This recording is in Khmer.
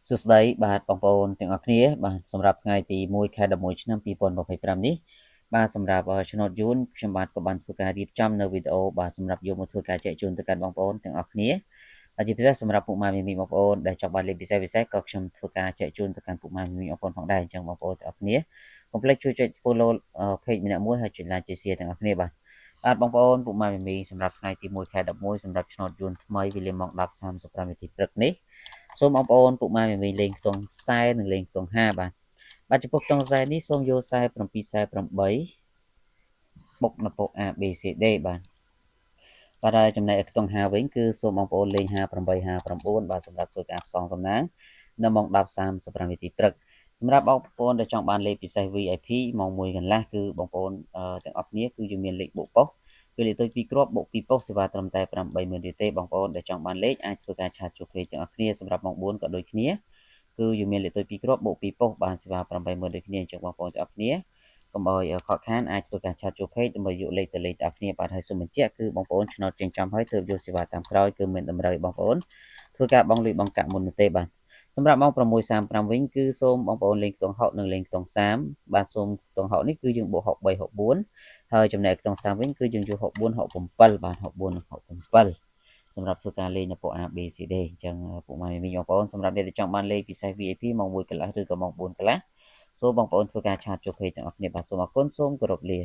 សួស្តីបាទបងប្អូនទាំងអស់គ្នាបាទសម្រាប់ថ្ងៃទី1ខែ11ឆ្នាំ2025នេះបាទសម្រាប់ឆ្នោតយួនខ្ញុំបាទក៏បានធ្វើការរៀបចំនៅវីដេអូបាទសម្រាប់យកមកធ្វើការចែកជូនទៅកាន់បងប្អូនទាំងអស់គ្នាជាពិសេសសម្រាប់ពុកម៉ែមីមីបងប្អូនដែលចង់បានលេខពិសេសក៏ខ្ញុំធ្វើការចែកជូនទៅកាន់ពុកម៉ែមីមីបងប្អូនផងដែរអញ្ចឹងបងប្អូនទាំងអស់គ្នាកុំភ្លេចជួយចុច follow page ម្នាក់មួយហើយចុច like ចុច share ទាំងអស់គ្នាបាទបងប្អូនពុកម៉ែមីមីសម្រាប់ថ្ងៃទី1ខែ11សម្រាប់ឆ្នោតយួនថ្មីវេលាម៉ោង 10:35 នាទីព្រឹកនេះសូមបងប្អូនពុកម៉ែមីមីលេងខ្ទង់40និងលេងខ្ទង់50បាទចំពោះខ្ទង់40នេះសូមយក47 48បុកនៅពុក A B C D បាទហើយចំណែកខ្ទង់50វិញគឺសូមបងប្អូនលេង58 59បាទសម្រាប់ធ្វើការផ្សងសំណាងនៅម៉ោង 10:35 នាទីព្រឹកសម្រាប់បងប្អូនដែលចង់បានលេខពិសេស VIP ម៉ោង1កន្លះគឺបងប្អូនទាំងអស់គ្នាគឺយើងមានលេខបុកប៉ុស្តិ៍គឺលេខដូច2គ្រាប់បុក2ប៉ុស្តិ៍សេវាត្រឹមតែ 80000 រៀលទេបងប្អូនដែលចង់បានលេខអាចធ្វើការឆាតជួបពេកទាំងអស់គ្នាសម្រាប់ម៉ោង4ក៏ដូចគ្នាគឺយើងមានលេខដូច2គ្រាប់បុក2ប៉ុស្តិ៍បានសេវា 80000 ដូចគ្នាអញ្ចឹងបងប្អូនទាំងអស់គ្នាកុំឲ្យខកខានអាចធ្វើការឆាតជួបពេកដើម្បីយកលេខទៅលេខទាំងអស់គ្នាបាទហើយសូមបញ្ជាក់គឺបងប្អូនឆ្នោតចេញចំហើយទើបយកសេវាតាមក្រោយគឺមិនតម្រូវឲ្យបងប្អូនធ្វើការបង់លុយបង់កាក់មុននោះទេបាទសម្រាប់ម៉ោង 6:35 វិញគឺសូមបងប្អូនលេងខ្ទង់60និងលេងខ្ទង់30បាទសូមខ្ទង់60នេះគឺយើងបូក63 64ហើយចំណែកខ្ទង់30វិញគឺយើងយក64 67បាទ64និង67សម្រាប់ធ្វើការលេងនៅពួក A B C D អញ្ចឹងពួកម៉ែមីបងប្អូនសម្រាប់អ្នកដែលចង់បានលេខពិសេស VIP ម៉ោង1កន្លះឬក៏ម៉ោង4កន្លះសូមបងប្អូនធ្វើការឆាតជួបពេកទាំងអស់គ្នាបាទសូមអរគុណសូមគោរពលា